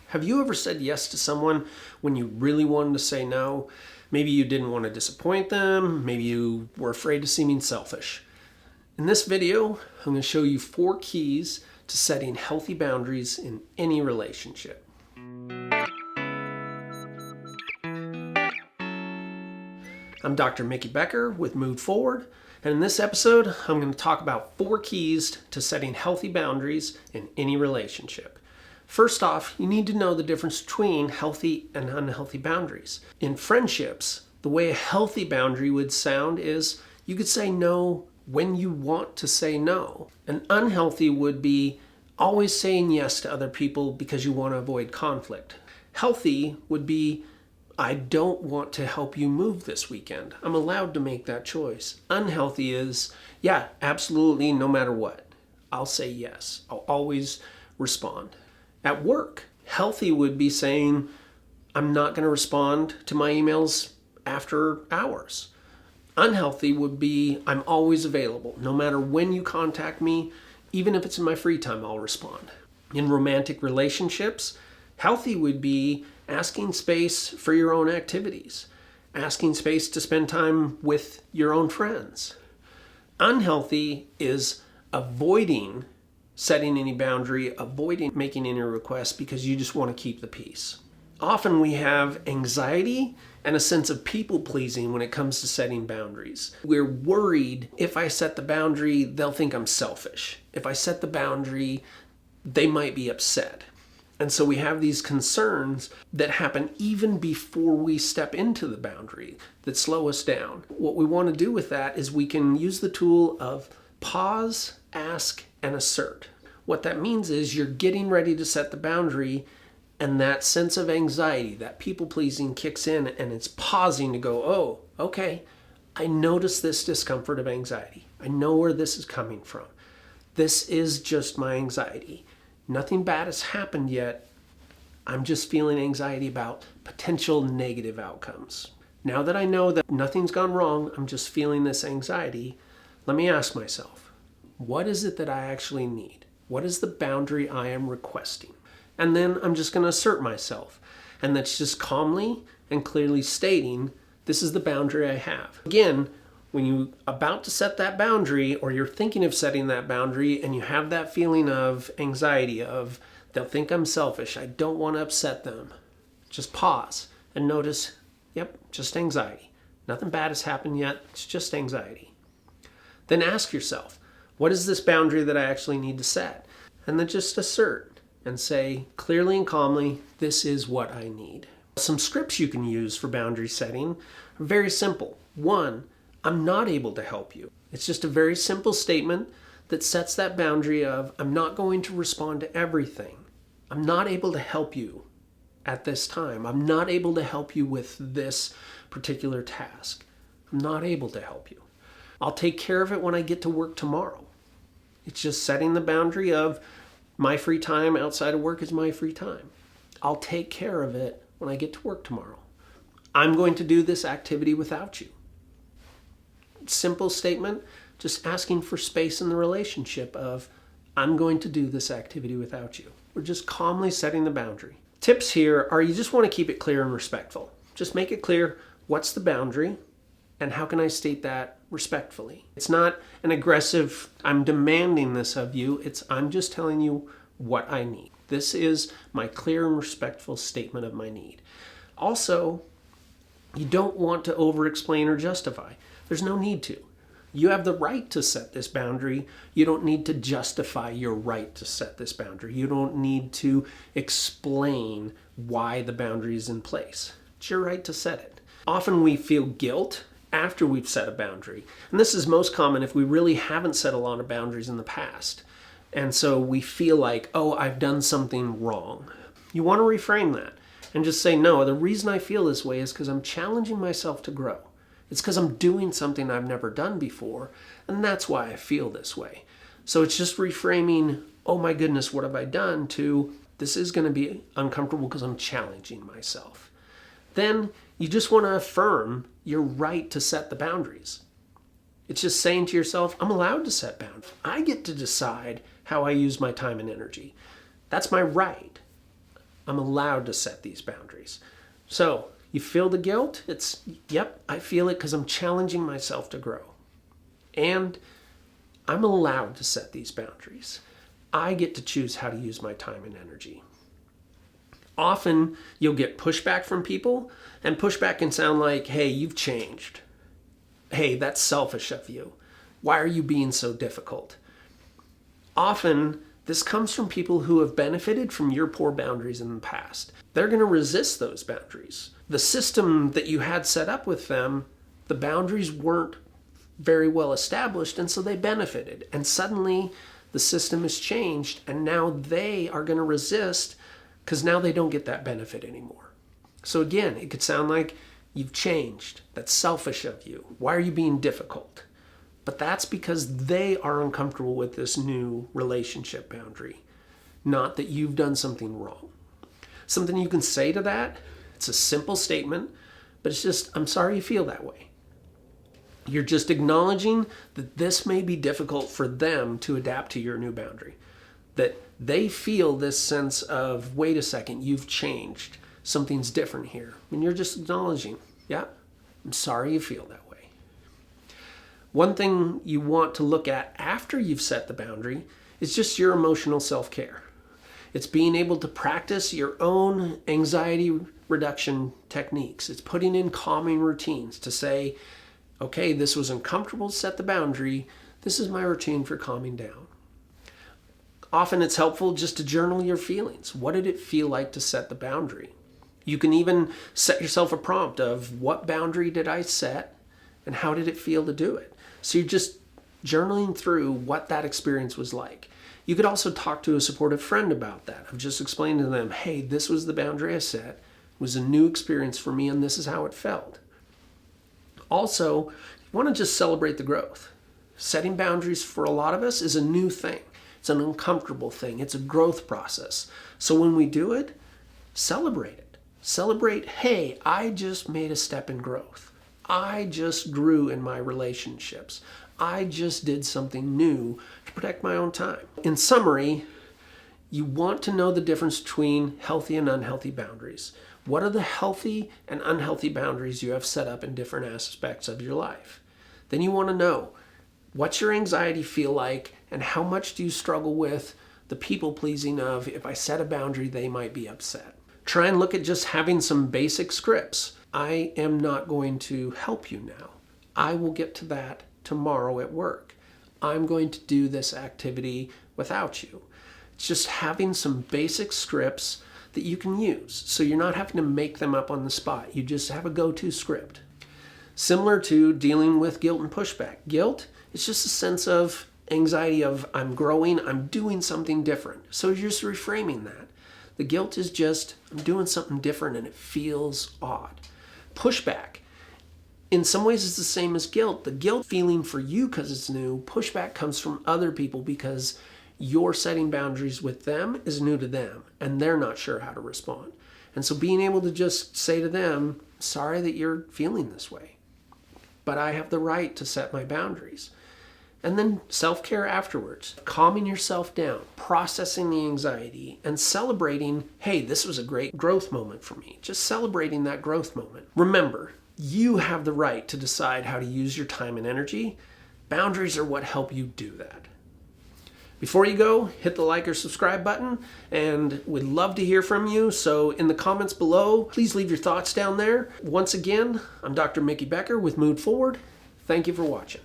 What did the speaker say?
Have you ever said yes to someone when you really wanted to say no? Maybe you didn't want to disappoint them. Maybe you were afraid of seeming selfish. In this video, I'm going to show you 4 keys to setting healthy boundaries in any relationship. I'm Dr. Mickey Becker with Move Forward, and in this episode, I'm going to talk about 4 keys to setting healthy boundaries in any relationship. First off, you need to know the difference between healthy and unhealthy boundaries. In friendships, the way a healthy boundary would sound is you could say no when you want to say no. An unhealthy would be always saying yes to other people because you want to avoid conflict. Healthy would be, I don't want to help you move this weekend. I'm allowed to make that choice. Unhealthy is, yeah, absolutely, no matter what. I'll say yes. I'll always respond. At work, healthy would be saying, I'm not going to respond to my emails after hours. Unhealthy would be, I'm always available. No matter when you contact me, even if it's in my free time, I'll respond. In romantic relationships, healthy would be asking space for your own activities, asking space to spend time with your own friends. Unhealthy is avoiding setting any boundary, avoiding making any requests because you just want to keep the peace. Often we have anxiety and a sense of people pleasing when it comes to setting boundaries. We're worried if I set the boundary, they'll think I'm selfish. If I set the boundary, they might be upset. And so we have these concerns that happen even before we step into the boundary that slow us down. What we want to do with that is we can use the tool of pause, ask, and assert. What that means is you're getting ready to set the boundary, and that sense of anxiety, that people-pleasing kicks in, and it's pausing to go, oh, okay, I notice this discomfort of anxiety. I know where this is coming from. This is just my anxiety. Nothing bad has happened yet. I'm just feeling anxiety about potential negative outcomes. Now that I know that nothing's gone wrong, I'm just feeling this anxiety, let me ask myself, what is it that I actually need? What is the boundary I am requesting? And then I'm just going to assert myself. And that's just calmly and clearly stating, this is the boundary I have. Again, when you're about to set that boundary or you're thinking of setting that boundary and you have that feeling of anxiety of, they'll think I'm selfish, I don't want to upset them, just pause and notice, yep, just anxiety. Nothing bad has happened yet, it's just anxiety. Then ask yourself, what is this boundary that I actually need to set? And then just assert and say clearly and calmly, this is what I need. Some scripts you can use for boundary setting are very simple. 1, I'm not able to help you. It's just a very simple statement that sets that boundary of, I'm not going to respond to everything. I'm not able to help you at this time. I'm not able to help you with this particular task. I'm not able to help you. I'll take care of it when I get to work tomorrow. It's just setting the boundary of my free time outside of work is my free time. I'll take care of it when I get to work tomorrow. I'm going to do this activity without you. Simple statement, just asking for space in the relationship of, I'm going to do this activity without you. We're just calmly setting the boundary. Tips here are you just want to keep it clear and respectful. Just make it clear what's the boundary and how can I state that respectfully. It's not an aggressive, I'm demanding this of you. It's I'm just telling you what I need. This is my clear and respectful statement of my need. Also, you don't want to over-explain or justify. There's no need to. You have the right to set this boundary. You don't need to justify your right to set this boundary. You don't need to explain why the boundary is in place. It's your right to set it. Often we feel guilt after we've set a boundary. And this is most common if we really haven't set a lot of boundaries in the past. And so we feel like, oh, I've done something wrong. You want to reframe that and just say, no, the reason I feel this way is because I'm challenging myself to grow. It's because I'm doing something I've never done before, and that's why I feel this way. So it's just reframing, oh my goodness, what have I done, to this is going to be uncomfortable because I'm challenging myself. Then you just want to affirm your right to set the boundaries. It's just saying to yourself, I'm allowed to set boundaries. I get to decide how I use my time and energy. That's my right. I'm allowed to set these boundaries. So you feel the guilt? Yep, I feel it because I'm challenging myself to grow. And I'm allowed to set these boundaries. I get to choose how to use my time and energy. Often you'll get pushback from people, and pushback can sound like, hey, you've changed. Hey, that's selfish of you. Why are you being so difficult? Often this comes from people who have benefited from your poor boundaries in the past. They're going to resist those boundaries. The system that you had set up with them, the boundaries weren't very well established, and so they benefited. And suddenly the system has changed, and now they are going to resist because now they don't get that benefit anymore. So again, it could sound like you've changed. That's selfish of you. Why are you being difficult? But that's because they are uncomfortable with this new relationship boundary, not that you've done something wrong. Something you can say to that, it's a simple statement, but it's just, I'm sorry you feel that way. You're just acknowledging that this may be difficult for them to adapt to your new boundary. That they feel this sense of, wait a second, you've changed. Something's different here. And you're just acknowledging, yeah, I'm sorry you feel that way. One thing you want to look at after you've set the boundary is just your emotional self-care. It's being able to practice your own anxiety reduction techniques. It's putting in calming routines to say, okay, this was uncomfortable to set the boundary. This is my routine for calming down. Often it's helpful just to journal your feelings. What did it feel like to set the boundary? You can even set yourself a prompt of what boundary did I set and how did it feel to do it? So you're just journaling through what that experience was like. You could also talk to a supportive friend about that. I've just explained to them, hey, this was the boundary I set. It was a new experience for me and this is how it felt. Also, you want to just celebrate the growth. Setting boundaries for a lot of us is a new thing. It's an uncomfortable thing. It's a growth process. So when we do it, celebrate it. Celebrate, hey, I just made a step in growth. I just grew in my relationships. I just did something new to protect my own time. In summary, you want to know the difference between healthy and unhealthy boundaries. What are the healthy and unhealthy boundaries you have set up in different aspects of your life? Then you want to know, what's your anxiety feel like and how much do you struggle with the people pleasing of, if I set a boundary, they might be upset. Try and look at just having some basic scripts. I am not going to help you now. I will get to that tomorrow at work. I'm going to do this activity without you. It's just having some basic scripts that you can use. So you're not having to make them up on the spot. You just have a go-to script. Similar to dealing with guilt and pushback. Guilt is just a sense of anxiety of I'm growing, I'm doing something different. So you're just reframing that. The guilt is just I'm doing something different and it feels odd. Pushback, in some ways, is the same as guilt. The guilt feeling for you because it's new. Pushback comes from other people because you're setting boundaries with them is new to them and they're not sure how to respond. And so being able to just say to them, sorry that you're feeling this way, but I have the right to set my boundaries. And then self-care afterwards, calming yourself down, processing the anxiety, and celebrating, hey, this was a great growth moment for me. Just celebrating that growth moment. Remember, you have the right to decide how to use your time and energy. Boundaries are what help you do that. Before you go, hit the like or subscribe button, and we'd love to hear from you. So in the comments below, please leave your thoughts down there. Once again, I'm Dr. Mickey Becker with Mood Forward. Thank you for watching.